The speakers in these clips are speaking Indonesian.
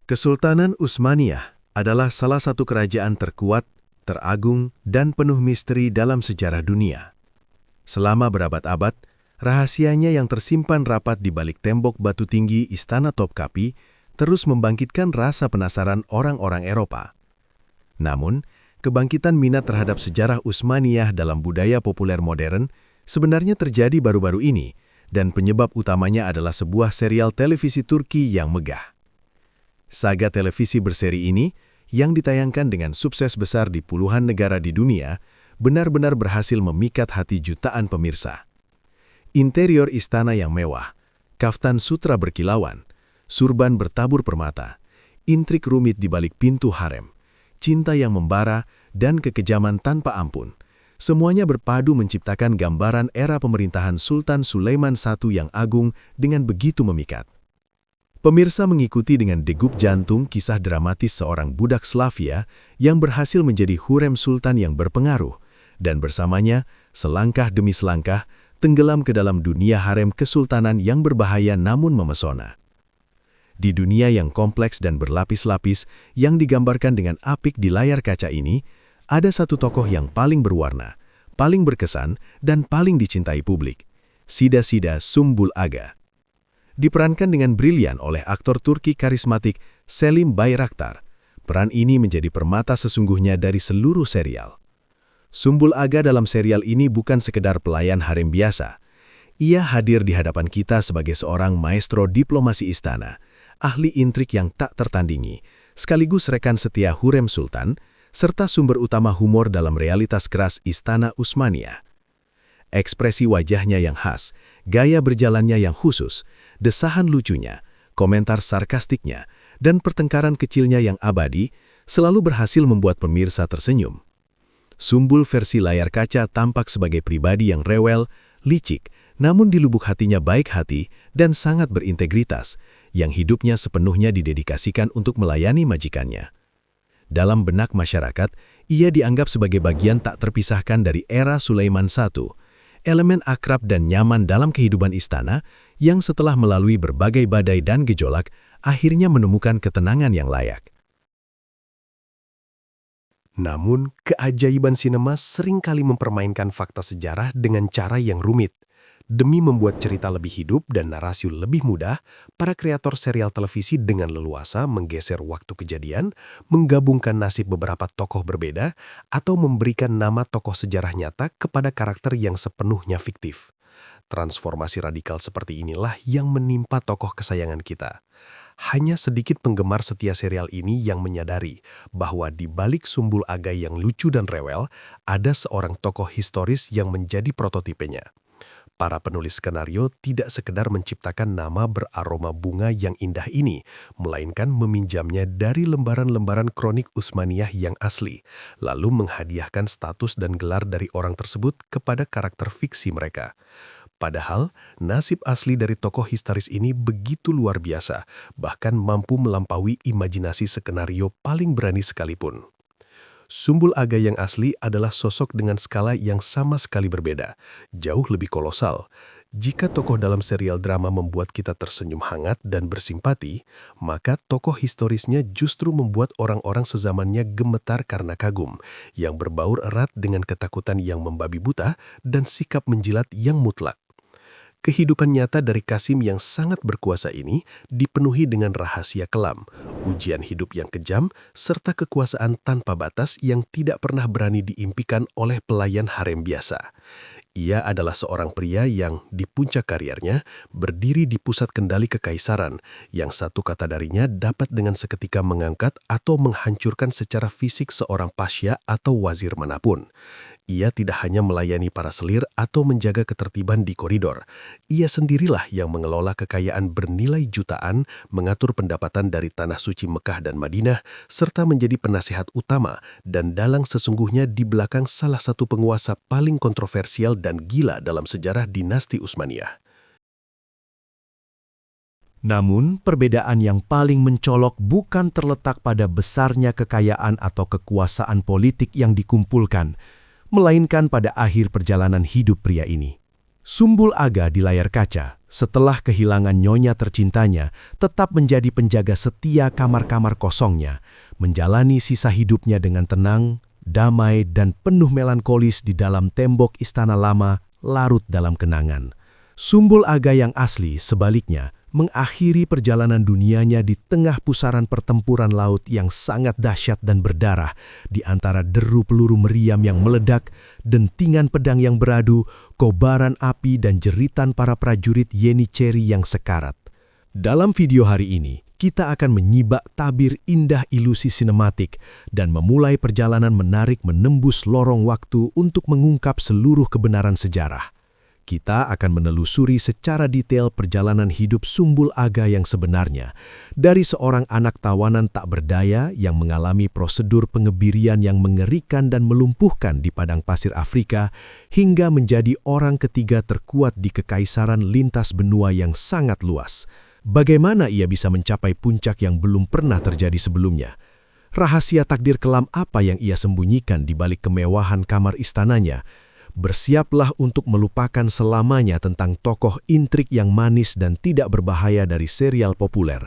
Kesultanan Utsmaniyah adalah salah satu kerajaan terkuat, teragung, dan penuh misteri dalam sejarah dunia. Selama berabad-abad, rahasianya yang tersimpan rapat di balik tembok batu tinggi Istana Topkapi terus membangkitkan rasa penasaran orang-orang Eropa. Namun, kebangkitan minat terhadap sejarah Utsmaniyah dalam budaya populer modern sebenarnya terjadi baru-baru ini, dan penyebab utamanya adalah sebuah serial televisi Turki yang megah. Saga televisi berseri ini, yang ditayangkan dengan sukses besar di puluhan negara di dunia, benar-benar berhasil memikat hati jutaan pemirsa. Interior istana yang mewah, kaftan sutra berkilauan, surban bertabur permata, intrik rumit di balik pintu harem, cinta yang membara, dan kekejaman tanpa ampun. Semuanya berpadu menciptakan gambaran era pemerintahan Sultan Sulaiman I yang agung dengan begitu memikat. Pemirsa mengikuti dengan degup jantung kisah dramatis seorang budak Slavia yang berhasil menjadi hurem sultan yang berpengaruh, dan bersamanya, selangkah demi selangkah, tenggelam ke dalam dunia harem kesultanan yang berbahaya namun memesona. Di dunia yang kompleks dan berlapis-lapis yang digambarkan dengan apik di layar kaca ini, ada satu tokoh yang paling berwarna, paling berkesan, dan paling dicintai publik, Sida Sumbul Aga. Diperankan dengan brilian oleh aktor Turki karismatik Selim Bayraktar, peran ini menjadi permata sesungguhnya dari seluruh serial. Sumbul Aga dalam serial ini bukan sekedar pelayan harem biasa. Ia hadir di hadapan kita sebagai seorang maestro diplomasi istana, ahli intrik yang tak tertandingi, sekaligus rekan setia hurem sultan, serta sumber utama humor dalam realitas keras Istana Utsmaniyah. Ekspresi wajahnya yang khas, gaya berjalannya yang khusus, desahan lucunya, komentar sarkastiknya, dan pertengkaran kecilnya yang abadi selalu berhasil membuat pemirsa tersenyum. Sumbul versi layar kaca tampak sebagai pribadi yang rewel, licik, namun di lubuk hatinya baik hati dan sangat berintegritas, yang hidupnya sepenuhnya didedikasikan untuk melayani majikannya. Dalam benak masyarakat, ia dianggap sebagai bagian tak terpisahkan dari era Sulaiman I, elemen akrab dan nyaman dalam kehidupan istana yang setelah melalui berbagai badai dan gejolak, akhirnya menemukan ketenangan yang layak. Namun, keajaiban sinema seringkali mempermainkan fakta sejarah dengan cara yang rumit. Demi membuat cerita lebih hidup dan narasi lebih mudah, para kreator serial televisi dengan leluasa menggeser waktu kejadian, menggabungkan nasib beberapa tokoh berbeda, atau memberikan nama tokoh sejarah nyata kepada karakter yang sepenuhnya fiktif. Transformasi radikal seperti inilah yang menimpa tokoh kesayangan kita. Hanya sedikit penggemar setia serial ini yang menyadari bahwa di balik Sumbul Aga yang lucu dan rewel, ada seorang tokoh historis yang menjadi prototipenya. Para penulis skenario tidak sekedar menciptakan nama beraroma bunga yang indah ini, melainkan meminjamnya dari lembaran-lembaran kronik Utsmaniyah yang asli, lalu menghadiahkan status dan gelar dari orang tersebut kepada karakter fiksi mereka. Padahal, nasib asli dari tokoh historis ini begitu luar biasa, bahkan mampu melampaui imajinasi skenario paling berani sekalipun. Sumbul Aga yang asli adalah sosok dengan skala yang sama sekali berbeda, jauh lebih kolosal. Jika tokoh dalam serial drama membuat kita tersenyum hangat dan bersimpati, maka tokoh historisnya justru membuat orang-orang sezamannya gemetar karena kagum, yang berbaur erat dengan ketakutan yang membabi buta dan sikap menjilat yang mutlak. Kehidupan nyata dari Qasim yang sangat berkuasa ini dipenuhi dengan rahasia kelam, ujian hidup yang kejam, serta kekuasaan tanpa batas yang tidak pernah berani diimpikan oleh pelayan harem biasa. Ia adalah seorang pria yang, di puncak karirnya, berdiri di pusat kendali kekaisaran, yang satu kata darinya dapat dengan seketika mengangkat atau menghancurkan secara fisik seorang pasya atau wazir manapun. Ia tidak hanya melayani para selir atau menjaga ketertiban di koridor. Ia sendirilah yang mengelola kekayaan bernilai jutaan, mengatur pendapatan dari tanah suci Mekah dan Madinah, serta menjadi penasihat utama dan dalang sesungguhnya di belakang salah satu penguasa paling kontroversial dan gila dalam sejarah dinasti Utsmaniyah. Namun, perbedaan yang paling mencolok bukan terletak pada besarnya kekayaan atau kekuasaan politik yang dikumpulkan, melainkan pada akhir perjalanan hidup pria ini. Sumbul Aga di layar kaca setelah kehilangan nyonya tercintanya, tetap menjadi penjaga setia kamar-kamar kosongnya, menjalani sisa hidupnya dengan tenang, damai, dan penuh melankolis di dalam tembok istana lama, larut dalam kenangan. Sumbul Aga yang asli, sebaliknya, mengakhiri perjalanan dunianya di tengah pusaran pertempuran laut yang sangat dahsyat dan berdarah, di antara deru peluru meriam yang meledak, dentingan pedang yang beradu, kobaran api dan jeritan para prajurit Yeniceri yang sekarat. Dalam video hari ini, kita akan menyibak tabir indah ilusi sinematik dan memulai perjalanan menarik menembus lorong waktu untuk mengungkap seluruh kebenaran sejarah. Kita akan menelusuri secara detail perjalanan hidup Sumbul Aga yang sebenarnya, dari seorang anak tawanan tak berdaya yang mengalami prosedur pengebirian yang mengerikan dan melumpuhkan di padang pasir Afrika, hingga menjadi orang ketiga terkuat di kekaisaran lintas benua yang sangat luas. Bagaimana ia bisa mencapai puncak yang belum pernah terjadi sebelumnya? Rahasia takdir kelam apa yang ia sembunyikan di balik kemewahan kamar istananya? Bersiaplah untuk melupakan selamanya tentang tokoh intrik yang manis dan tidak berbahaya dari serial populer.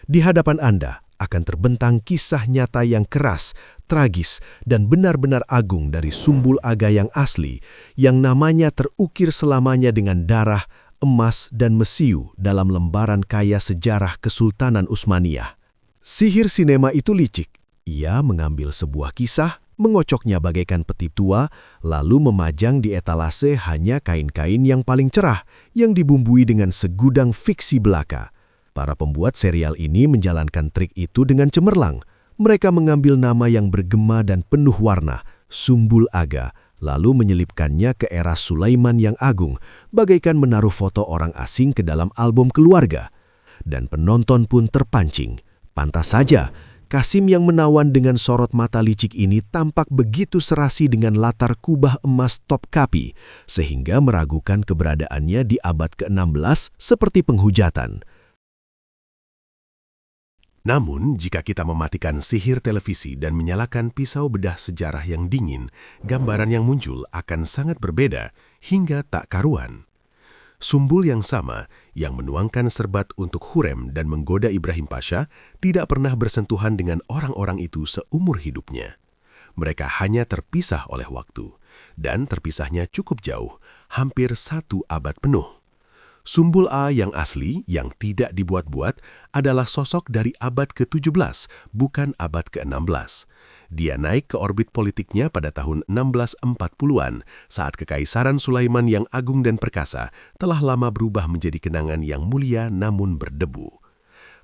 Di hadapan Anda akan terbentang kisah nyata yang keras, tragis, dan benar-benar agung dari Sumbul Aga yang asli, yang namanya terukir selamanya dengan darah, emas, dan mesiu dalam lembaran kaya sejarah Kesultanan Utsmaniyah. Sihir sinema itu licik. Ia mengambil sebuah kisah, mengocoknya bagaikan peti tua, lalu memajang di etalase hanya kain-kain yang paling cerah, yang dibumbui dengan segudang fiksi belaka. Para pembuat serial ini menjalankan trik itu dengan cemerlang. Mereka mengambil nama yang bergema dan penuh warna, Sumbul Aga, lalu menyelipkannya ke era Sulaiman yang agung, bagaikan menaruh foto orang asing ke dalam album keluarga. Dan penonton pun terpancing. Pantas saja, Kasim yang menawan dengan sorot mata licik ini tampak begitu serasi dengan latar kubah emas Topkapi, sehingga meragukan keberadaannya di abad ke-16 seperti penghujatan. Namun, jika kita mematikan sihir televisi dan menyalakan pisau bedah sejarah yang dingin, gambaran yang muncul akan sangat berbeda hingga tak karuan. Sumbul yang sama, yang menuangkan serbat untuk Hurrem dan menggoda Ibrahim Pasha, tidak pernah bersentuhan dengan orang-orang itu seumur hidupnya. Mereka hanya terpisah oleh waktu, dan terpisahnya cukup jauh, hampir 1 abad penuh. Sumbul A yang asli, yang tidak dibuat-buat, adalah sosok dari abad ke-17, bukan abad ke-16. Dia naik ke orbit politiknya pada tahun 1640-an, saat Kekaisaran Sulaiman yang agung dan perkasa telah lama berubah menjadi kenangan yang mulia namun berdebu.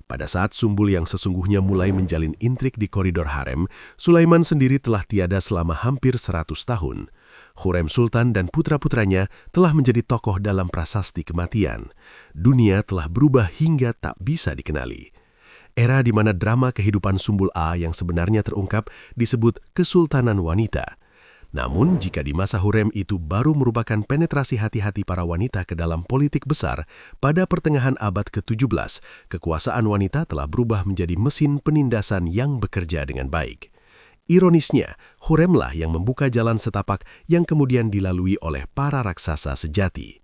Pada saat Sumbul yang sesungguhnya mulai menjalin intrik di koridor harem, Sulaiman sendiri telah tiada selama hampir 100 tahun. Hurrem Sultan dan putra-putranya telah menjadi tokoh dalam prasasti kematian. Dunia telah berubah hingga tak bisa dikenali. Era di mana drama kehidupan Sumbul A yang sebenarnya terungkap disebut Kesultanan Wanita. Namun, jika di masa Hurrem itu baru merupakan penetrasi hati-hati para wanita ke dalam politik besar, pada pertengahan abad ke-17, kekuasaan wanita telah berubah menjadi mesin penindasan yang bekerja dengan baik. Ironisnya, Hurremlah yang membuka jalan setapak yang kemudian dilalui oleh para raksasa sejati.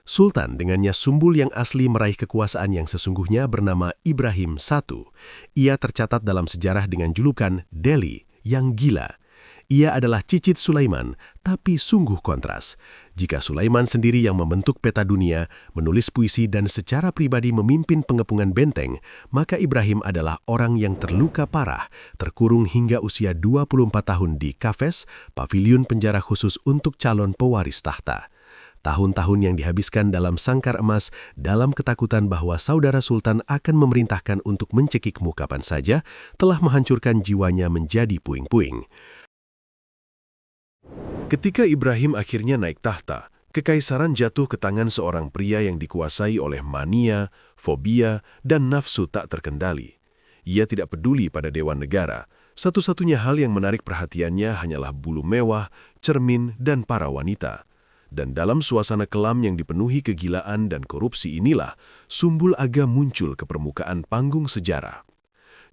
Sultan dengannya Sumbul yang asli meraih kekuasaan yang sesungguhnya bernama Ibrahim I. Ia tercatat dalam sejarah dengan julukan Delhi yang gila. Ia adalah cicit Sulaiman, tapi sungguh kontras. Jika Sulaiman sendiri yang membentuk peta dunia, menulis puisi dan secara pribadi memimpin pengepungan benteng, maka Ibrahim adalah orang yang terluka parah, terkurung hingga usia 24 tahun di Kafes, paviliun penjara khusus untuk calon pewaris tahta. Tahun-tahun yang dihabiskan dalam sangkar emas dalam ketakutan bahwa saudara Sultan akan memerintahkan untuk mencekikmu kapan saja telah menghancurkan jiwanya menjadi puing-puing. Ketika Ibrahim akhirnya naik tahta, kekaisaran jatuh ke tangan seorang pria yang dikuasai oleh mania, fobia, dan nafsu tak terkendali. Ia tidak peduli pada dewan negara. Satu-satunya hal yang menarik perhatiannya hanyalah bulu mewah, cermin, dan para wanita. Dan dalam suasana kelam yang dipenuhi kegilaan dan korupsi inilah, Sumbul Aga muncul ke permukaan panggung sejarah.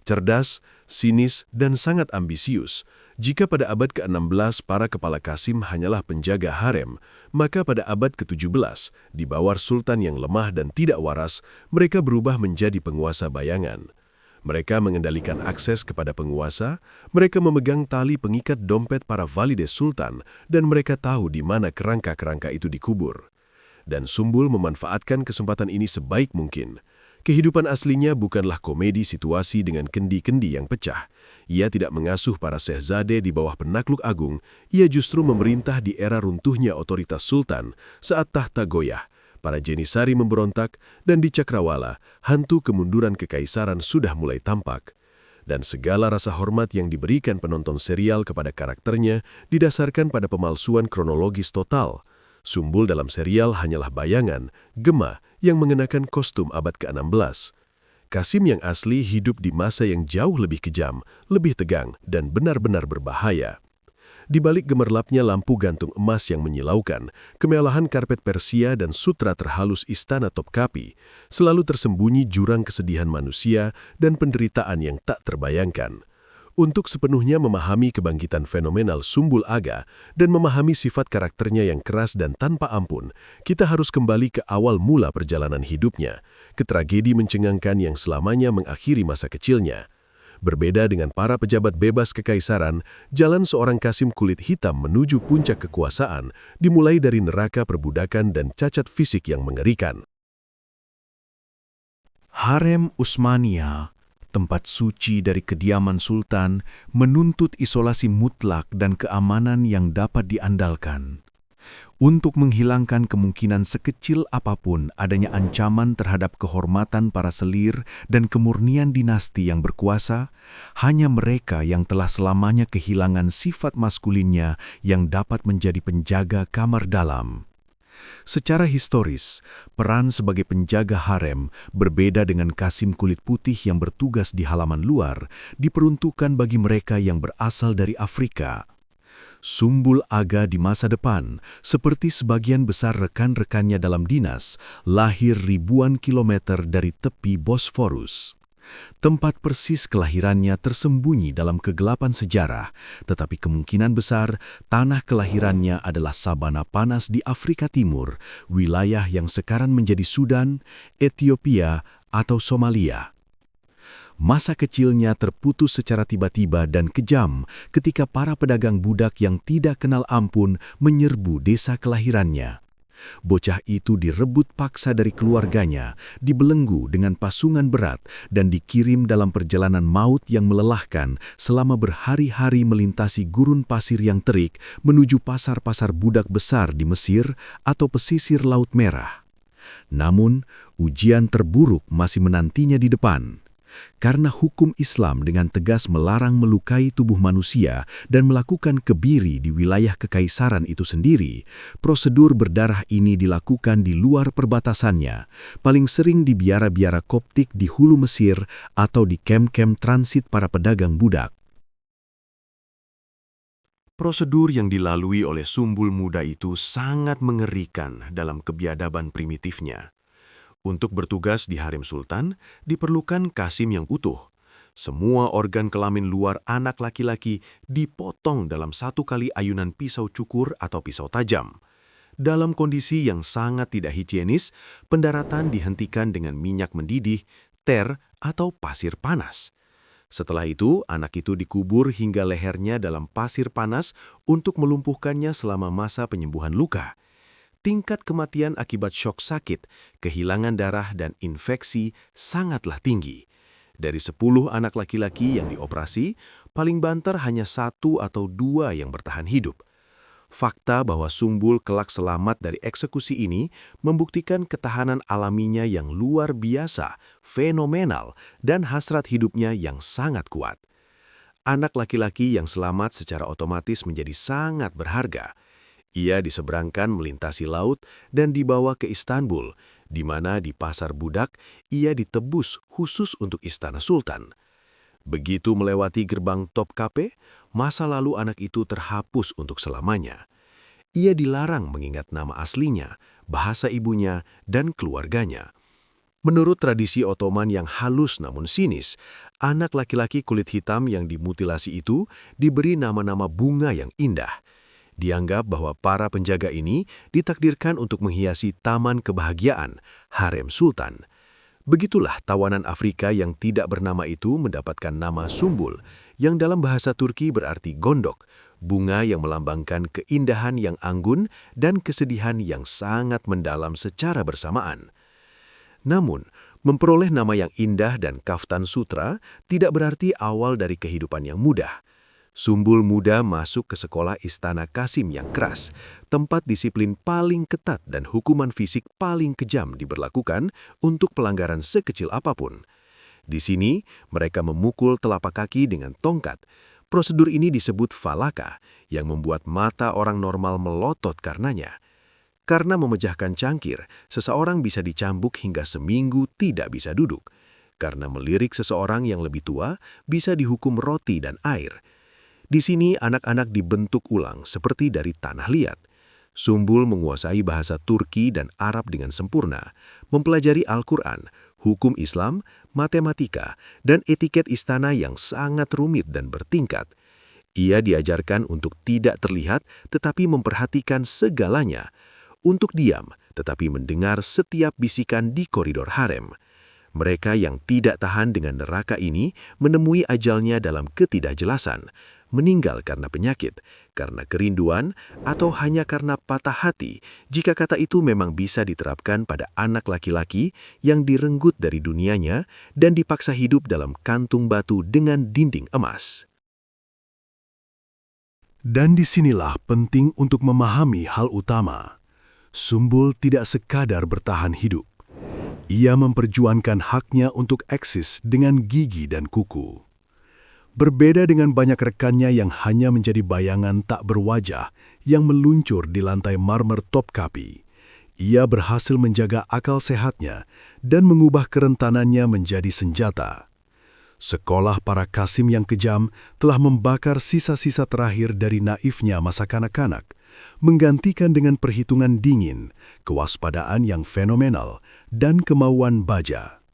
Cerdas, sinis, dan sangat ambisius, Jika pada abad ke-16 para kepala Qasim hanyalah penjaga harem, maka pada abad ke-17, di bawah sultan yang lemah dan tidak waras, mereka berubah menjadi penguasa bayangan. Mereka mengendalikan akses kepada penguasa, mereka memegang tali pengikat dompet para valides sultan, dan mereka tahu di mana kerangka-kerangka itu dikubur. Dan Sumbul memanfaatkan kesempatan ini sebaik mungkin. Kehidupan aslinya bukanlah komedi situasi dengan kendi-kendi yang pecah. Ia tidak mengasuh para sehzade di bawah penakluk agung, ia justru memerintah di era runtuhnya otoritas sultan saat tahta goyah. Para Jenisari memberontak, dan di Cakrawala, hantu kemunduran kekaisaran sudah mulai tampak. Dan segala rasa hormat yang diberikan penonton serial kepada karakternya didasarkan pada pemalsuan kronologis total. Sumbul dalam serial hanyalah bayangan, Gema yang mengenakan kostum abad ke-16. Qasim yang asli hidup di masa yang jauh lebih kejam, lebih tegang, dan benar-benar berbahaya. Di balik gemerlapnya lampu gantung emas yang menyilaukan, kemewahan karpet Persia dan sutra terhalus istana Topkapi, selalu tersembunyi jurang kesedihan manusia dan penderitaan yang tak terbayangkan. Untuk sepenuhnya memahami kebangkitan fenomenal Sumbul Aga dan memahami sifat karakternya yang keras dan tanpa ampun, kita harus kembali ke awal mula perjalanan hidupnya, ke tragedi mencengangkan yang selamanya mengakhiri masa kecilnya. Berbeda dengan para pejabat bebas kekaisaran, jalan seorang Qasim kulit hitam menuju puncak kekuasaan dimulai dari neraka perbudakan dan cacat fisik yang mengerikan. Harem Utsmaniyah, tempat suci dari kediaman sultan, menuntut isolasi mutlak dan keamanan yang dapat diandalkan. Untuk menghilangkan kemungkinan sekecil apapun adanya ancaman terhadap kehormatan para selir dan kemurnian dinasti yang berkuasa, hanya mereka yang telah selamanya kehilangan sifat maskulinnya yang dapat menjadi penjaga kamar dalam. Secara historis, peran sebagai penjaga harem berbeda dengan Qasim kulit putih yang bertugas di halaman luar, diperuntukkan bagi mereka yang berasal dari Afrika. Sumbul Aga di masa depan, seperti sebagian besar rekan-rekannya dalam dinas, lahir ribuan kilometer dari tepi Bosforus. Tempat persis kelahirannya tersembunyi dalam kegelapan sejarah, tetapi kemungkinan besar tanah kelahirannya adalah sabana panas di Afrika Timur, wilayah yang sekarang menjadi Sudan, Ethiopia, atau Somalia. Masa kecilnya terputus secara tiba-tiba dan kejam ketika para pedagang budak yang tidak kenal ampun menyerbu desa kelahirannya. Bocah itu direbut paksa dari keluarganya, dibelenggu dengan pasungan berat, dan dikirim dalam perjalanan maut yang melelahkan selama berhari-hari melintasi gurun pasir yang terik menuju pasar-pasar budak besar di Mesir atau pesisir Laut Merah. Namun, ujian terburuk masih menantinya di depan. Karena hukum Islam dengan tegas melarang melukai tubuh manusia dan melakukan kebiri di wilayah kekaisaran itu sendiri, prosedur berdarah ini dilakukan di luar perbatasannya, paling sering di biara-biara Koptik di hulu Mesir atau di kem-kem transit para pedagang budak. Prosedur yang dilalui oleh Sumbul muda itu sangat mengerikan dalam kebiadaban primitifnya. Untuk bertugas di harem sultan, diperlukan Qasim yang utuh. Semua organ kelamin luar anak laki-laki dipotong dalam satu kali ayunan pisau cukur atau pisau tajam. Dalam kondisi yang sangat tidak higienis, pendaratan dihentikan dengan minyak mendidih, ter, atau pasir panas. Setelah itu, anak itu dikubur hingga lehernya dalam pasir panas untuk melumpuhkannya selama masa penyembuhan luka. Tingkat kematian akibat syok sakit, kehilangan darah, dan infeksi sangatlah tinggi. Dari 10 anak laki-laki yang dioperasi, paling banter hanya 1 atau 2 yang bertahan hidup. Fakta bahwa Sumbul kelak selamat dari eksekusi ini membuktikan ketahanan alaminya yang luar biasa, fenomenal, dan hasrat hidupnya yang sangat kuat. Anak laki-laki yang selamat secara otomatis menjadi sangat berharga. Ia diseberangkan melintasi laut dan dibawa ke Istanbul, di mana di pasar budak ia ditebus khusus untuk istana sultan. Begitu melewati gerbang Topkapi, masa lalu anak itu terhapus untuk selamanya. Ia dilarang mengingat nama aslinya, bahasa ibunya, dan keluarganya. Menurut tradisi Ottoman yang halus namun sinis, anak laki-laki kulit hitam yang dimutilasi itu diberi nama-nama bunga yang indah. Dianggap bahwa para penjaga ini ditakdirkan untuk menghiasi taman kebahagiaan, harem sultan. Begitulah tawanan Afrika yang tidak bernama itu mendapatkan nama Sumbul, yang dalam bahasa Turki berarti gondok, bunga yang melambangkan keindahan yang anggun dan kesedihan yang sangat mendalam secara bersamaan. Namun, memperoleh nama yang indah dan kaftan sutra tidak berarti awal dari kehidupan yang mudah. Sumbul muda masuk ke sekolah Istana Kasim yang keras, tempat disiplin paling ketat dan hukuman fisik paling kejam diberlakukan untuk pelanggaran sekecil apapun. Di sini, mereka memukul telapak kaki dengan tongkat. Prosedur ini disebut falaka, yang membuat mata orang normal melotot karenanya. Karena memejahkan cangkir, seseorang bisa dicambuk hingga seminggu tidak bisa duduk. Karena melirik seseorang yang lebih tua, bisa dihukum roti dan air. Di sini anak-anak dibentuk ulang seperti dari tanah liat. Sumbul menguasai bahasa Turki dan Arab dengan sempurna, mempelajari Al-Quran, hukum Islam, matematika, dan etiket istana yang sangat rumit dan bertingkat. Ia diajarkan untuk tidak terlihat tetapi memperhatikan segalanya, untuk diam tetapi mendengar setiap bisikan di koridor harem. Mereka yang tidak tahan dengan neraka ini menemui ajalnya dalam ketidakjelasan, meninggal karena penyakit, karena kerinduan, atau hanya karena patah hati jika kata itu memang bisa diterapkan pada anak laki-laki yang direnggut dari dunianya dan dipaksa hidup dalam kantung batu dengan dinding emas. Dan disinilah penting untuk memahami hal utama. Sumbul tidak sekadar bertahan hidup. Ia memperjuangkan haknya untuk eksis dengan gigi dan kuku. Berbeda dengan banyak rekannya yang hanya menjadi bayangan tak berwajah yang meluncur di lantai marmer Topkapi, ia berhasil menjaga akal sehatnya dan mengubah kerentanannya menjadi senjata. Sekolah para Kasim yang kejam telah membakar sisa-sisa terakhir dari naifnya masa kanak-kanak, menggantikan dengan perhitungan dingin, kewaspadaan yang fenomenal, dan kemauan baja.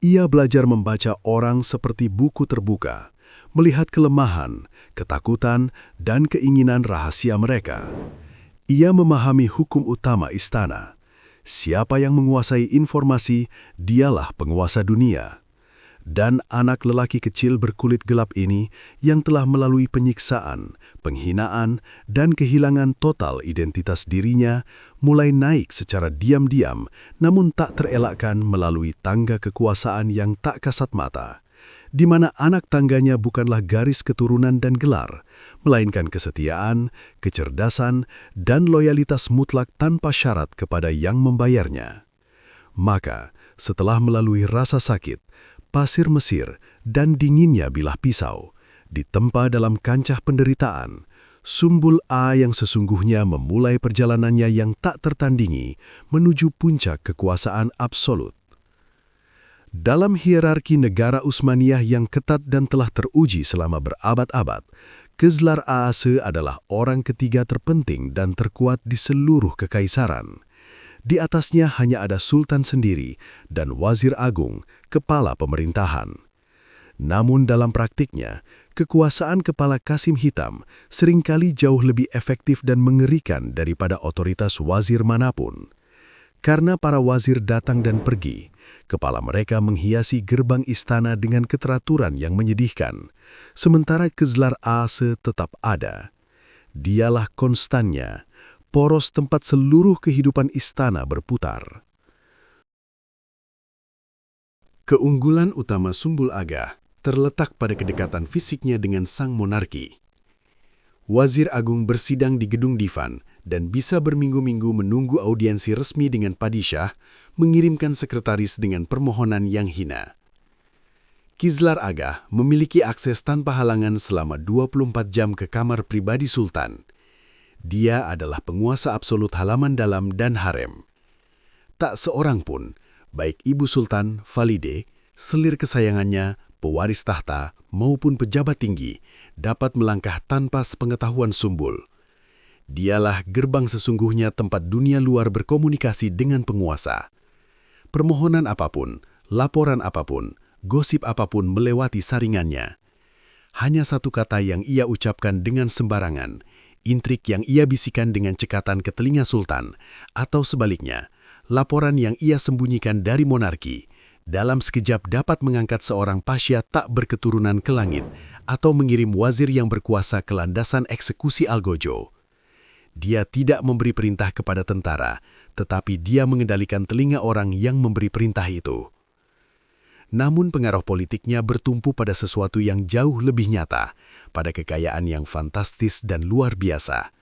Ia belajar membaca orang seperti buku terbuka, melihat kelemahan, ketakutan, dan keinginan rahasia mereka. Ia memahami hukum utama istana. Siapa yang menguasai informasi, dialah penguasa dunia. Dan anak lelaki kecil berkulit gelap ini yang telah melalui penyiksaan, penghinaan, dan kehilangan total identitas dirinya mulai naik secara diam-diam namun tak terelakkan melalui tangga kekuasaan yang tak kasat mata, di mana anak tangganya bukanlah garis keturunan dan gelar, melainkan kesetiaan, kecerdasan, dan loyalitas mutlak tanpa syarat kepada yang membayarnya. Maka, setelah melalui rasa sakit, pasir Mesir, dan dinginnya bilah pisau, ditempa dalam kancah penderitaan, Sumbul A yang sesungguhnya memulai perjalanannya yang tak tertandingi menuju puncak kekuasaan absolut. Dalam hierarki negara Utsmaniyah yang ketat dan telah teruji selama berabad-abad, Kızlar Ağası adalah orang ketiga terpenting dan terkuat di seluruh kekaisaran. Di atasnya hanya ada Sultan sendiri dan Wazir Agung, kepala pemerintahan. Namun dalam praktiknya, kekuasaan kepala Kasim Hitam seringkali jauh lebih efektif dan mengerikan daripada otoritas wazir manapun. Karena para wazir datang dan pergi, kepala mereka menghiasi gerbang istana dengan keteraturan yang menyedihkan, sementara Kızlar Ağası tetap ada. Dialah konstannya, poros tempat seluruh kehidupan istana berputar. Keunggulan utama Sumbul Aga terletak pada kedekatan fisiknya dengan sang monarki. Wazir Agung bersidang di gedung divan dan bisa berminggu-minggu menunggu audiensi resmi dengan Padishah, mengirimkan sekretaris dengan permohonan yang hina. Kızlar Aga memiliki akses tanpa halangan selama 24 jam ke kamar pribadi Sultan. Dia adalah penguasa absolut halaman dalam dan harem. Tak seorang pun, baik Ibu Sultan, Valide, selir kesayangannya, pewaris tahta, maupun pejabat tinggi, dapat melangkah tanpa sepengetahuan Sumbul. Dialah gerbang sesungguhnya tempat dunia luar berkomunikasi dengan penguasa. Permohonan apapun, laporan apapun, gosip apapun melewati saringannya. Hanya satu kata yang ia ucapkan dengan sembarangan, intrik yang ia bisikan dengan cekatan ke telinga sultan, atau sebaliknya, laporan yang ia sembunyikan dari monarki, dalam sekejap dapat mengangkat seorang pasha tak berketurunan ke langit atau mengirim wazir yang berkuasa ke landasan eksekusi Algojo. Dia tidak memberi perintah kepada tentara, tetapi dia mengendalikan telinga orang yang memberi perintah itu. Namun pengaruh politiknya bertumpu pada sesuatu yang jauh lebih nyata, pada kekayaan yang fantastis dan luar biasa.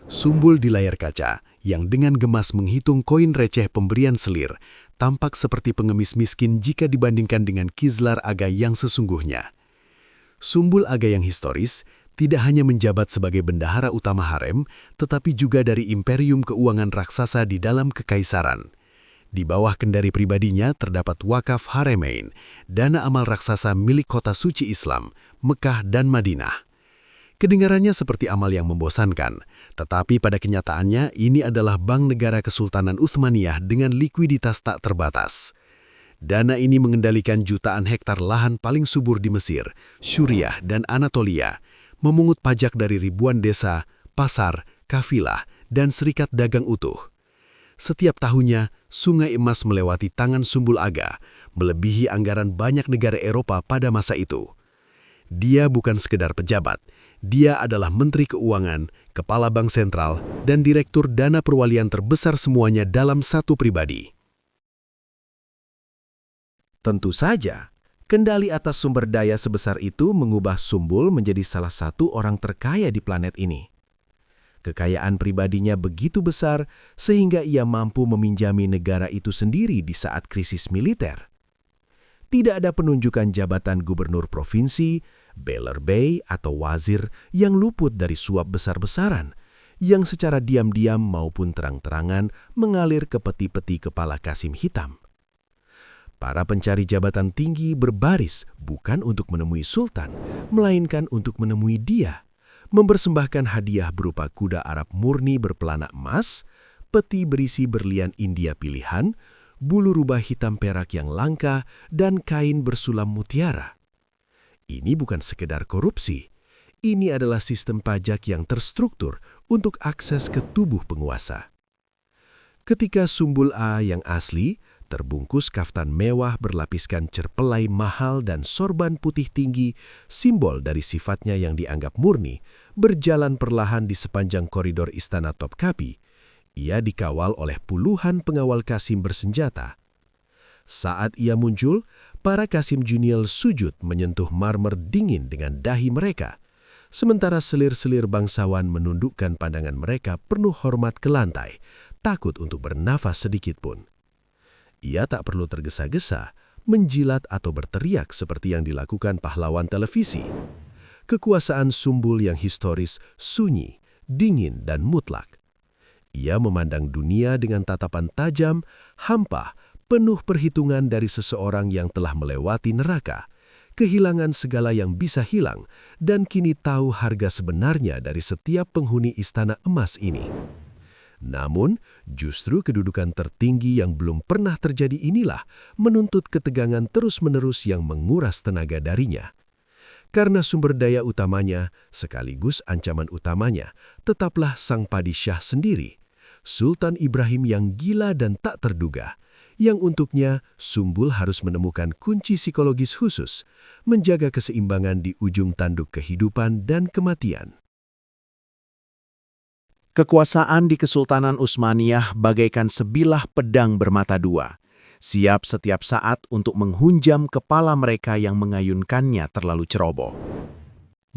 Sumbul di layar kaca, yang dengan gemas menghitung koin receh pemberian selir, tampak seperti pengemis miskin jika dibandingkan dengan Kizlar Aga yang sesungguhnya. Sumbul Aga yang historis tidak hanya menjabat sebagai bendahara utama harem, tetapi juga dari imperium keuangan raksasa di dalam kekaisaran. Di bawah kendari pribadinya terdapat wakaf Haremain, dana amal raksasa milik kota suci Islam, Mekah dan Madinah. Kedengarannya seperti amal yang membosankan, tetapi pada kenyataannya ini adalah bank negara Kesultanan Utsmaniyah dengan likuiditas tak terbatas. Dana ini mengendalikan jutaan hektar lahan paling subur di Mesir, Suriah, dan Anatolia, memungut pajak dari ribuan desa, pasar, kafilah, dan serikat dagang utuh. Setiap tahunnya, sungai emas melewati tangan Sumbul Aga, melebihi anggaran banyak negara Eropa pada masa itu. Dia bukan sekedar pejabat, dia adalah Menteri Keuangan, Kepala Bank Sentral, dan Direktur Dana Perwalian terbesar semuanya dalam satu pribadi. Tentu saja, kendali atas sumber daya sebesar itu mengubah Sumbul menjadi salah satu orang terkaya di planet ini. Kekayaan pribadinya begitu besar sehingga ia mampu meminjami negara itu sendiri di saat krisis militer. Tidak ada penunjukan jabatan gubernur provinsi, Beler Bey, atau wazir yang luput dari suap besar-besaran, yang secara diam-diam maupun terang-terangan mengalir ke peti-peti kepala Kasim Hitam. Para pencari jabatan tinggi berbaris bukan untuk menemui sultan, melainkan untuk menemui dia, mempersembahkan hadiah berupa kuda Arab murni berpelana emas, peti berisi berlian India pilihan, bulu rubah hitam perak yang langka, dan kain bersulam mutiara. Ini bukan sekedar korupsi, ini adalah sistem pajak yang terstruktur untuk akses ke tubuh penguasa. Ketika Sumbul A yang asli, terbungkus kaftan mewah berlapiskan cerpelai mahal dan sorban putih tinggi, simbol dari sifatnya yang dianggap murni, berjalan perlahan di sepanjang koridor istana Topkapi. Ia dikawal oleh puluhan pengawal Kasim bersenjata. Saat ia muncul, para Kasim Junior sujud menyentuh marmer dingin dengan dahi mereka, sementara selir-selir bangsawan menundukkan pandangan mereka penuh hormat ke lantai, takut untuk bernafas sedikit pun. Ia tak perlu tergesa-gesa, menjilat atau berteriak seperti yang dilakukan pahlawan televisi. Kekuasaan Sumbul yang historis sunyi, dingin, dan mutlak. Ia memandang dunia dengan tatapan tajam, hampa, penuh perhitungan dari seseorang yang telah melewati neraka, kehilangan segala yang bisa hilang, dan kini tahu harga sebenarnya dari setiap penghuni istana emas ini. Namun, justru kedudukan tertinggi yang belum pernah terjadi inilah menuntut ketegangan terus-menerus yang menguras tenaga darinya. Karena sumber daya utamanya, sekaligus ancaman utamanya, tetaplah sang Padishah sendiri, Sultan Ibrahim yang gila dan tak terduga, yang untuknya Sumbul harus menemukan kunci psikologis khusus, menjaga keseimbangan di ujung tanduk kehidupan dan kematian. Kekuasaan di Kesultanan Utsmaniyah bagaikan sebilah pedang bermata dua, siap setiap saat untuk menghunjam kepala mereka yang mengayunkannya terlalu ceroboh.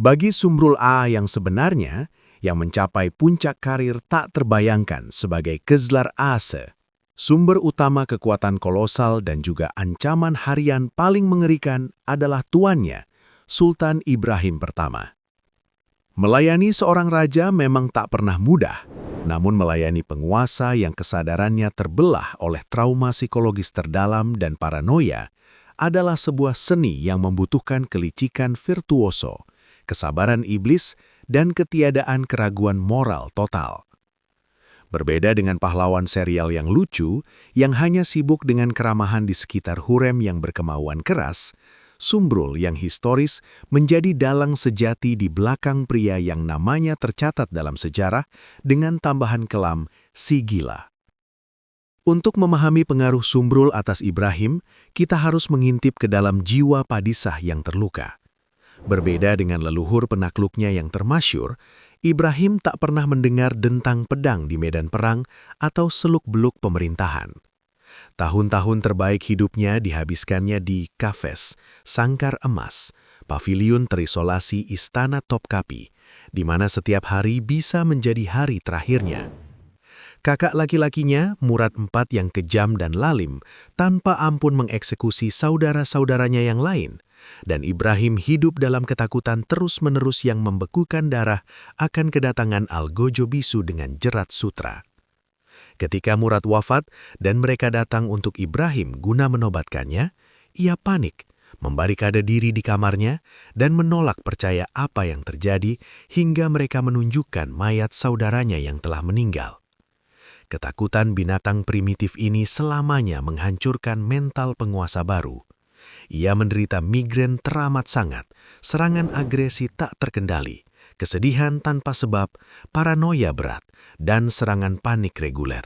Bagi Sumrul A yang sebenarnya, yang mencapai puncak karir tak terbayangkan sebagai Kizlar Ase, sumber utama kekuatan kolosal dan juga ancaman harian paling mengerikan adalah tuannya, Sultan Ibrahim pertama. Melayani seorang raja memang tak pernah mudah, namun melayani penguasa yang kesadarannya terbelah oleh trauma psikologis terdalam dan paranoia adalah sebuah seni yang membutuhkan kelicikan virtuoso, kesabaran iblis, dan ketiadaan keraguan moral total. Berbeda dengan pahlawan serial yang lucu, yang hanya sibuk dengan keramahan di sekitar Hurrem yang berkemauan keras, Sumbrul yang historis menjadi dalang sejati di belakang pria yang namanya tercatat dalam sejarah dengan tambahan kelam si gila. Untuk memahami pengaruh Sumbrul atas Ibrahim, kita harus mengintip ke dalam jiwa Padisah yang terluka. Berbeda dengan leluhur penakluknya yang termasyur, Ibrahim tak pernah mendengar dentang pedang di medan perang atau seluk-beluk pemerintahan. Tahun-tahun terbaik hidupnya dihabiskannya di Kafes, Sangkar Emas, paviliun terisolasi Istana Topkapi, di mana setiap hari bisa menjadi hari terakhirnya. Kakak laki-lakinya, Murad IV yang kejam dan lalim, tanpa ampun mengeksekusi saudara-saudaranya yang lain, dan Ibrahim hidup dalam ketakutan terus-menerus yang membekukan darah akan kedatangan Algojo Bisu dengan jerat sutra. Ketika Murad wafat dan mereka datang untuk Ibrahim guna menobatkannya, ia panik, membarikade diri di kamarnya, dan menolak percaya apa yang terjadi hingga mereka menunjukkan mayat saudaranya yang telah meninggal. Ketakutan binatang primitif ini selamanya menghancurkan mental penguasa baru. Ia menderita migrain teramat sangat, serangan agresi tak terkendali, kesedihan tanpa sebab, paranoia berat, dan serangan panik reguler.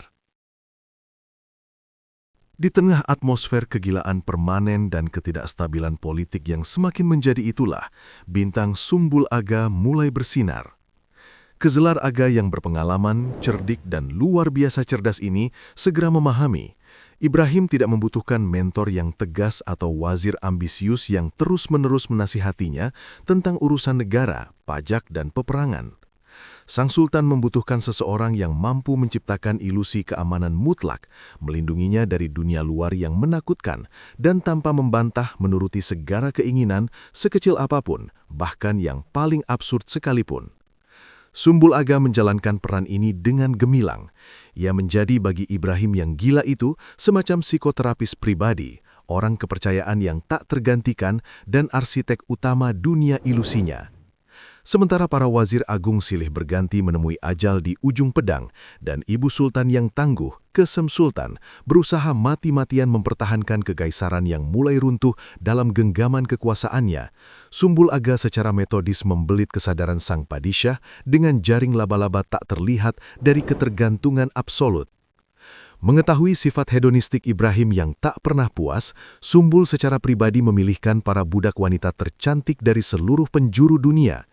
Di tengah atmosfer kegilaan permanen dan ketidakstabilan politik yang semakin menjadi itulah, bintang Sumbul Aga mulai bersinar. Kezelar Aga yang berpengalaman, cerdik, dan luar biasa cerdas ini segera memahami Ibrahim tidak membutuhkan mentor yang tegas atau wazir ambisius yang terus-menerus menasihatinya tentang urusan negara, pajak, dan peperangan. Sang Sultan membutuhkan seseorang yang mampu menciptakan ilusi keamanan mutlak, melindunginya dari dunia luar yang menakutkan, dan tanpa membantah menuruti segala keinginan sekecil apapun, bahkan yang paling absurd sekalipun. Sumbul Aga menjalankan peran ini dengan gemilang. Ia menjadi bagi Ibrahim yang gila itu semacam psikoterapis pribadi, orang kepercayaan yang tak tergantikan, dan arsitek utama dunia ilusinya. Sementara para wazir agung silih berganti menemui ajal di ujung pedang, dan Ibu Sultan yang tangguh, Kesem Sultan, berusaha mati-matian mempertahankan kekaisaran yang mulai runtuh dalam genggaman kekuasaannya, Sumbul Aga secara metodis membelit kesadaran sang Padishah dengan jaring laba-laba tak terlihat dari ketergantungan absolut. Mengetahui sifat hedonistik Ibrahim yang tak pernah puas, Sumbul secara pribadi memilihkan para budak wanita tercantik dari seluruh penjuru dunia.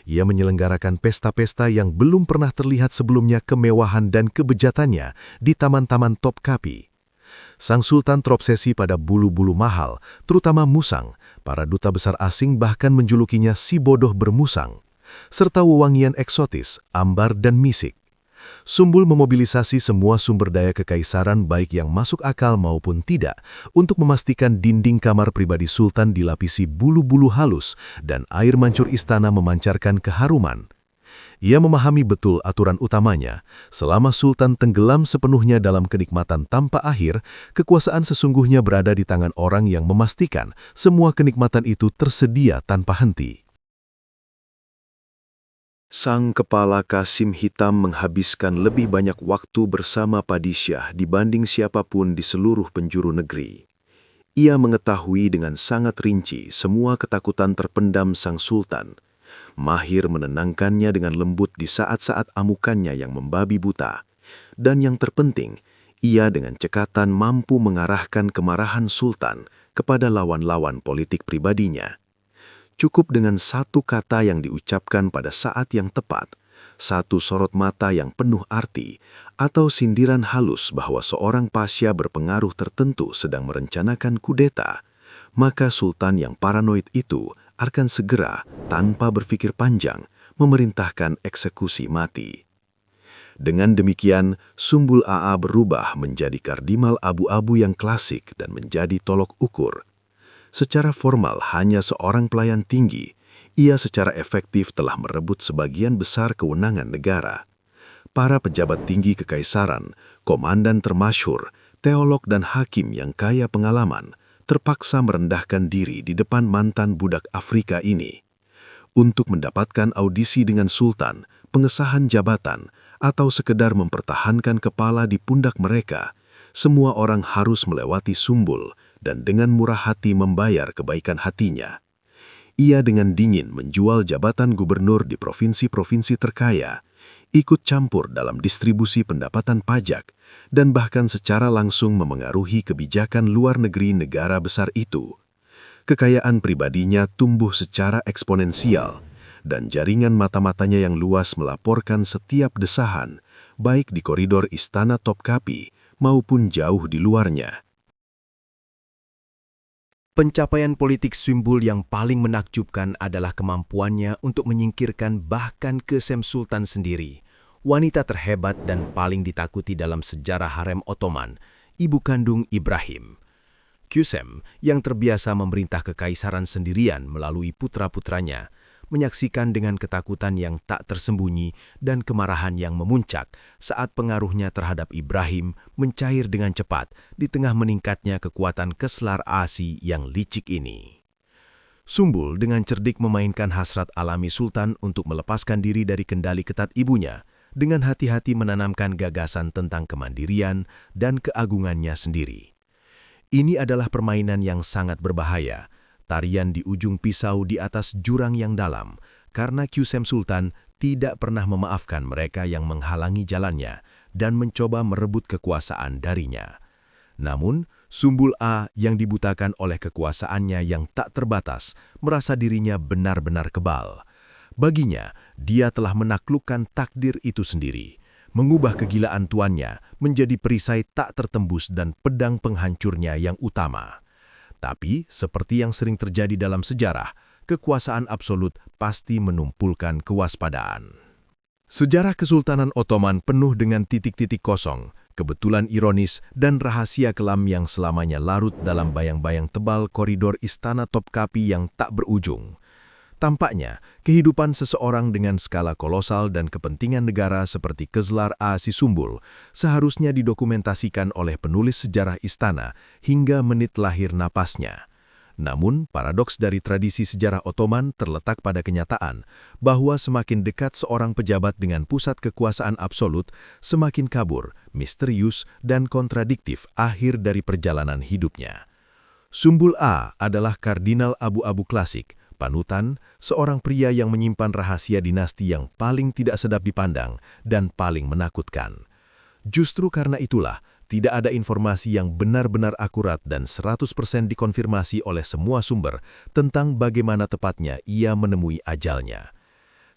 Ia menyelenggarakan pesta-pesta yang belum pernah terlihat sebelumnya kemewahan dan kebejatannya di taman-taman Topkapi. Sang Sultan terobsesi pada bulu-bulu mahal, terutama musang. Para duta besar asing bahkan menjulukinya si bodoh bermusang, serta wewangian eksotis, ambar dan misik. Sumbul memobilisasi semua sumber daya kekaisaran baik yang masuk akal maupun tidak untuk memastikan dinding kamar pribadi Sultan dilapisi bulu-bulu halus dan air mancur istana memancarkan keharuman. Ia memahami betul aturan utamanya, selama Sultan tenggelam sepenuhnya dalam kenikmatan tanpa akhir, kekuasaan sesungguhnya berada di tangan orang yang memastikan semua kenikmatan itu tersedia tanpa henti. Sang kepala Kasim Hitam menghabiskan lebih banyak waktu bersama Padishah dibanding siapapun di seluruh penjuru negeri. Ia mengetahui dengan sangat rinci semua ketakutan terpendam sang Sultan, mahir menenangkannya dengan lembut di saat-saat amukannya yang membabi buta, dan yang terpenting, ia dengan cekatan mampu mengarahkan kemarahan Sultan kepada lawan-lawan politik pribadinya. Cukup dengan satu kata yang diucapkan pada saat yang tepat, satu sorot mata yang penuh arti, atau sindiran halus bahwa seorang pasya berpengaruh tertentu sedang merencanakan kudeta, maka Sultan yang paranoid itu akan segera, tanpa berpikir panjang, memerintahkan eksekusi mati. Dengan demikian, Sumbul Aa berubah menjadi kardinal abu-abu yang klasik dan menjadi tolok ukur. Secara formal hanya seorang pelayan tinggi, ia secara efektif telah merebut sebagian besar kewenangan negara. Para pejabat tinggi kekaisaran, komandan termasyhur, teolog dan hakim yang kaya pengalaman, terpaksa merendahkan diri di depan mantan budak Afrika ini. Untuk mendapatkan audisi dengan Sultan, pengesahan jabatan, atau sekedar mempertahankan kepala di pundak mereka, semua orang harus melewati Sumbul dan dengan murah hati membayar kebaikan hatinya. Ia dengan dingin menjual jabatan gubernur di provinsi-provinsi terkaya, ikut campur dalam distribusi pendapatan pajak, dan bahkan secara langsung memengaruhi kebijakan luar negeri negara besar itu. Kekayaan pribadinya tumbuh secara eksponensial, dan jaringan mata-matanya yang luas melaporkan setiap desahan, baik di koridor Istana Topkapi maupun jauh di luarnya. Pencapaian politik Sumbul yang paling menakjubkan adalah kemampuannya untuk menyingkirkan bahkan Kösem Sultan sendiri, wanita terhebat dan paling ditakuti dalam sejarah harem Ottoman, ibu kandung Ibrahim. Kösem, yang terbiasa memerintah kekaisaran sendirian melalui putra-putranya, menyaksikan dengan ketakutan yang tak tersembunyi dan kemarahan yang memuncak saat pengaruhnya terhadap Ibrahim mencair dengan cepat di tengah meningkatnya kekuatan Keslar Asi yang licik ini. Sumbul dengan cerdik memainkan hasrat alami Sultan untuk melepaskan diri dari kendali ketat ibunya, dengan hati-hati menanamkan gagasan tentang kemandirian dan keagungannya sendiri. Ini adalah permainan yang sangat berbahaya, tarian di ujung pisau di atas jurang yang dalam, karena Kösem Sultan tidak pernah memaafkan mereka yang menghalangi jalannya dan mencoba merebut kekuasaan darinya. Namun, Sumbul A yang dibutakan oleh kekuasaannya yang tak terbatas, merasa dirinya benar-benar kebal. Baginya, dia telah menaklukkan takdir itu sendiri, mengubah kegilaan tuannya menjadi perisai tak tertembus dan pedang penghancurnya yang utama. Tapi, seperti yang sering terjadi dalam sejarah, kekuasaan absolut pasti menumpulkan kewaspadaan. Sejarah Kesultanan Ottoman penuh dengan titik-titik kosong, kebetulan ironis, dan rahasia kelam yang selamanya larut dalam bayang-bayang tebal koridor Istana Topkapi yang tak berujung. Tampaknya, kehidupan seseorang dengan skala kolosal dan kepentingan negara seperti Keslar Asi Sumbul seharusnya didokumentasikan oleh penulis sejarah istana hingga menit lahir napasnya. Namun, paradoks dari tradisi sejarah Ottoman terletak pada kenyataan bahwa semakin dekat seorang pejabat dengan pusat kekuasaan absolut, semakin kabur, misterius, dan kontradiktif akhir dari perjalanan hidupnya. Sumbul A adalah kardinal abu-abu klasik, panutan, seorang pria yang menyimpan rahasia dinasti yang paling tidak sedap dipandang dan paling menakutkan. Justru karena itulah, tidak ada informasi yang benar-benar akurat dan 100% dikonfirmasi oleh semua sumber tentang bagaimana tepatnya ia menemui ajalnya.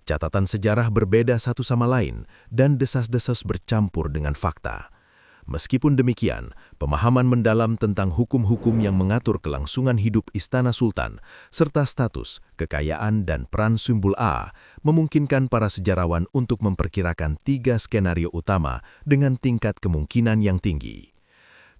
Catatan sejarah berbeda satu sama lain dan desas-desus bercampur dengan fakta. Meskipun demikian, pemahaman mendalam tentang hukum-hukum yang mengatur kelangsungan hidup Istana Sultan, serta status, kekayaan, dan peran Sumbul A, memungkinkan para sejarawan untuk memperkirakan 3 skenario utama dengan tingkat kemungkinan yang tinggi.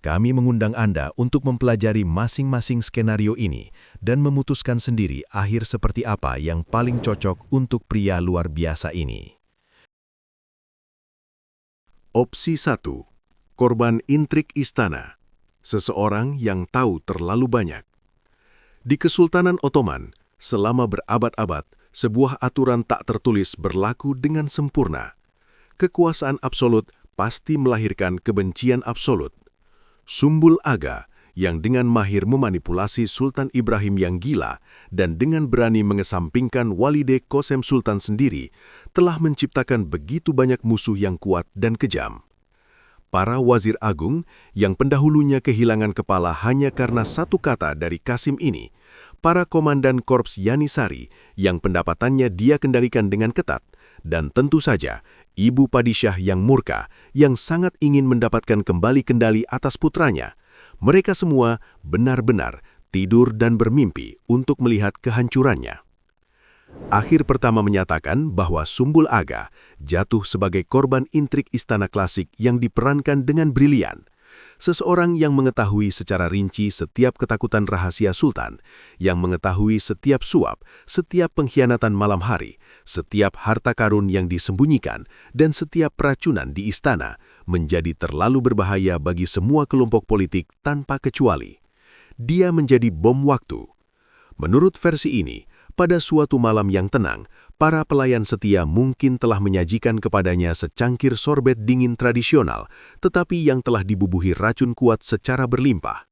Kami mengundang Anda untuk mempelajari masing-masing skenario ini dan memutuskan sendiri akhir seperti apa yang paling cocok untuk pria luar biasa ini. Opsi 1. Korban intrik istana, seseorang yang tahu terlalu banyak. Di Kesultanan Ottoman, selama berabad-abad, sebuah aturan tak tertulis berlaku dengan sempurna. Kekuasaan absolut pasti melahirkan kebencian absolut. Sumbul Aga, yang dengan mahir memanipulasi Sultan Ibrahim yang gila dan dengan berani mengesampingkan Walide Kösem Sultan sendiri, telah menciptakan begitu banyak musuh yang kuat dan kejam. Para wazir agung yang pendahulunya kehilangan kepala hanya karena satu kata dari Kasim ini, para komandan Korps Yanisari yang pendapatannya dia kendalikan dengan ketat, dan tentu saja ibu Padisyah yang murka yang sangat ingin mendapatkan kembali kendali atas putranya, mereka semua benar-benar tidur dan bermimpi untuk melihat kehancurannya. Akhir pertama menyatakan bahwa Sumbul Aga jatuh sebagai korban intrik istana klasik yang diperankan dengan brilian. Seseorang yang mengetahui secara rinci setiap ketakutan rahasia Sultan, yang mengetahui setiap suap, setiap pengkhianatan malam hari, setiap harta karun yang disembunyikan, dan setiap peracunan di istana, menjadi terlalu berbahaya bagi semua kelompok politik tanpa kecuali. Dia menjadi bom waktu. Menurut versi ini, Pada suatu malam yang tenang, para pelayan setia mungkin telah menyajikan kepadanya secangkir sorbet dingin tradisional, tetapi yang telah dibubuhi racun kuat secara berlimpah.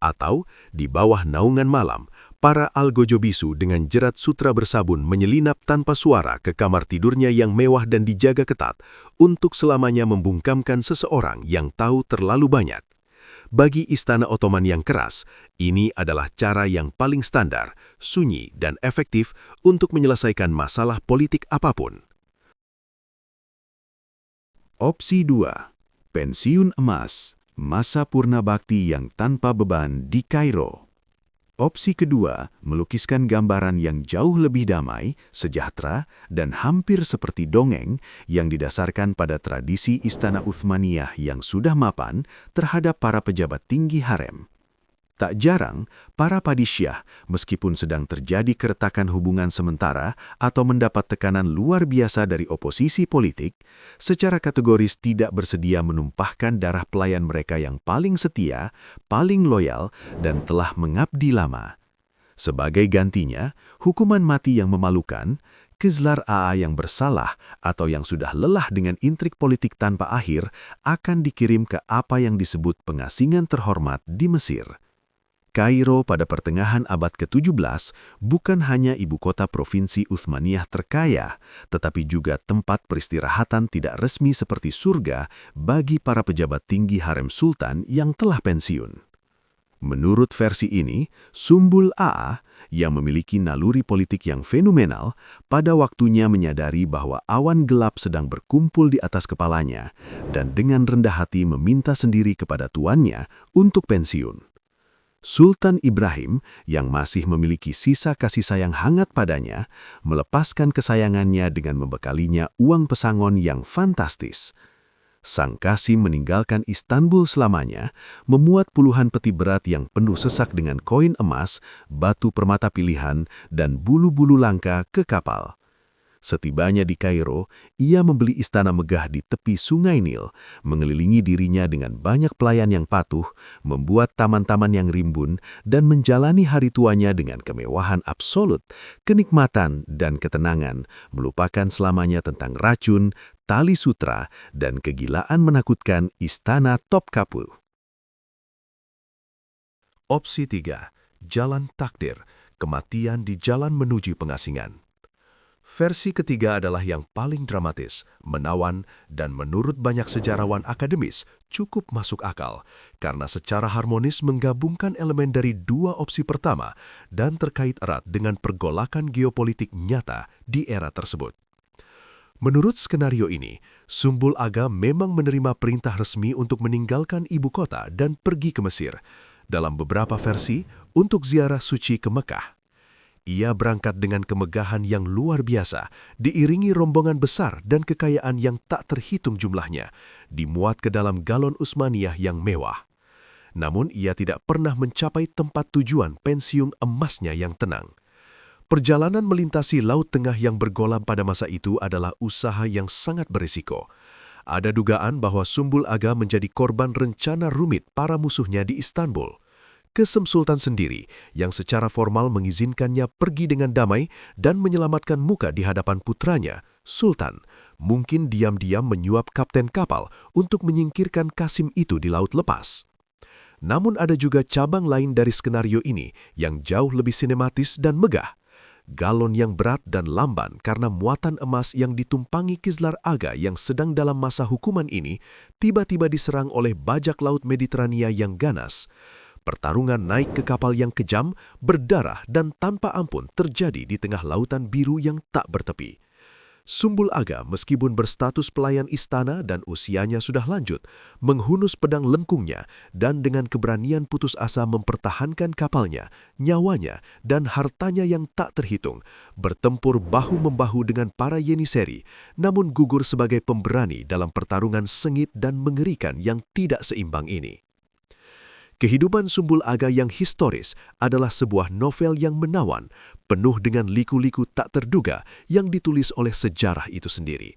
Atau, di bawah naungan malam, para algojo bisu dengan jerat sutra bersabun menyelinap tanpa suara ke kamar tidurnya yang mewah dan dijaga ketat untuk selamanya membungkamkan seseorang yang tahu terlalu banyak. Bagi istana Ottoman yang keras, ini adalah cara yang paling standar, sunyi, dan efektif untuk menyelesaikan masalah politik apapun. Opsi 2. Pensiun emas, masa purna bakti yang tanpa beban di Kairo. Opsi kedua, melukiskan gambaran yang jauh lebih damai, sejahtera, dan hampir seperti dongeng yang didasarkan pada tradisi Istana Uthmaniyah yang sudah mapan terhadap para pejabat tinggi harem. Tak jarang, para padishah, meskipun sedang terjadi keretakan hubungan sementara atau mendapat tekanan luar biasa dari oposisi politik, secara kategoris tidak bersedia menumpahkan darah pelayan mereka yang paling setia, paling loyal, dan telah mengabdi lama. Sebagai gantinya, hukuman mati yang memalukan, Qizlar A'a yang bersalah atau yang sudah lelah dengan intrik politik tanpa akhir akan dikirim ke apa yang disebut pengasingan terhormat di Mesir. Kairo pada pertengahan abad ke-17 bukan hanya ibu kota provinsi Uthmaniyah terkaya, tetapi juga tempat peristirahatan tidak resmi seperti surga bagi para pejabat tinggi harem sultan yang telah pensiun. Menurut versi ini, Sumbul A'a yang memiliki naluri politik yang fenomenal, pada waktunya menyadari bahwa awan gelap sedang berkumpul di atas kepalanya dan dengan rendah hati meminta sendiri kepada tuannya untuk pensiun. Sultan Ibrahim, yang masih memiliki sisa kasih sayang hangat padanya, melepaskan kesayangannya dengan membekalinya uang pesangon yang fantastis. Sang Qasim meninggalkan Istanbul selamanya, memuat puluhan peti berat yang penuh sesak dengan koin emas, batu permata pilihan, dan bulu-bulu langka ke kapal. Setibanya di Kairo, ia membeli istana megah di tepi Sungai Nil, mengelilingi dirinya dengan banyak pelayan yang patuh, membuat taman-taman yang rimbun, dan menjalani hari tuanya dengan kemewahan absolut, kenikmatan, dan ketenangan, melupakan selamanya tentang racun, tali sutra, dan kegilaan menakutkan istana Topkapi. Opsi 3. Jalan takdir, kematian di jalan menuju pengasingan. Versi ketiga adalah yang paling dramatis, menawan, dan menurut banyak sejarawan akademis cukup masuk akal karena secara harmonis menggabungkan elemen dari dua opsi pertama dan terkait erat dengan pergolakan geopolitik nyata di era tersebut. Menurut skenario ini, Sumbul Aga memang menerima perintah resmi untuk meninggalkan ibu kota dan pergi ke Mesir, dalam beberapa versi untuk ziarah suci ke Mekah. Ia berangkat dengan kemegahan yang luar biasa, diiringi rombongan besar dan kekayaan yang tak terhitung jumlahnya, dimuat ke dalam galon Utsmaniyah yang mewah. Namun ia tidak pernah mencapai tempat tujuan pensiun emasnya yang tenang. Perjalanan melintasi Laut Tengah yang bergolam pada masa itu adalah usaha yang sangat berisiko. Ada dugaan bahwa Sumbul Aga menjadi korban rencana rumit para musuhnya di Istanbul. Qesem Sultan sendiri, yang secara formal mengizinkannya pergi dengan damai dan menyelamatkan muka di hadapan putranya, Sultan, mungkin diam-diam menyuap kapten kapal untuk menyingkirkan Qasim itu di laut lepas. Namun ada juga cabang lain dari skenario ini yang jauh lebih sinematis dan megah. Galon yang berat dan lamban karena muatan emas yang ditumpangi Qizlar Aga yang sedang dalam masa hukuman ini tiba-tiba diserang oleh bajak laut Mediterania yang ganas. Pertarungan naik ke kapal yang kejam, berdarah dan tanpa ampun terjadi di tengah lautan biru yang tak bertepi. Sumbul Aga meskipun berstatus pelayan istana dan usianya sudah lanjut, menghunus pedang lengkungnya dan dengan keberanian putus asa mempertahankan kapalnya, nyawanya, dan hartanya yang tak terhitung, bertempur bahu-membahu dengan para Yeniseri, namun gugur sebagai pemberani dalam pertarungan sengit dan mengerikan yang tidak seimbang ini. Kehidupan Sumbul Aga yang historis adalah sebuah novel yang menawan, penuh dengan liku-liku tak terduga yang ditulis oleh sejarah itu sendiri.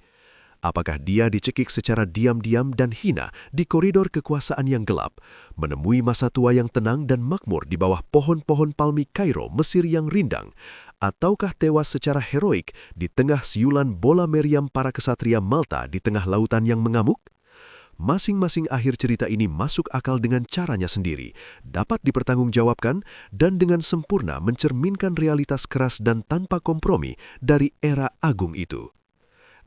Apakah dia dicekik secara diam-diam dan hina di koridor kekuasaan yang gelap, menemui masa tua yang tenang dan makmur di bawah pohon-pohon palmi Kairo, Mesir yang rindang, ataukah tewas secara heroik di tengah siulan bola meriam para kesatria Malta di tengah lautan yang mengamuk? Masing-masing akhir cerita ini masuk akal dengan caranya sendiri, dapat dipertanggungjawabkan, dan dengan sempurna mencerminkan realitas keras dan tanpa kompromi dari era agung itu.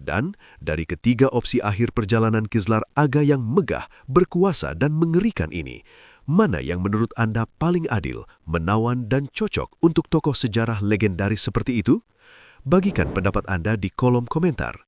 Dan dari ketiga opsi akhir perjalanan Kizlar Aga yang megah, berkuasa, dan mengerikan ini, mana yang menurut Anda paling adil, menawan, dan cocok untuk tokoh sejarah legendaris seperti itu? Bagikan pendapat Anda di kolom komentar.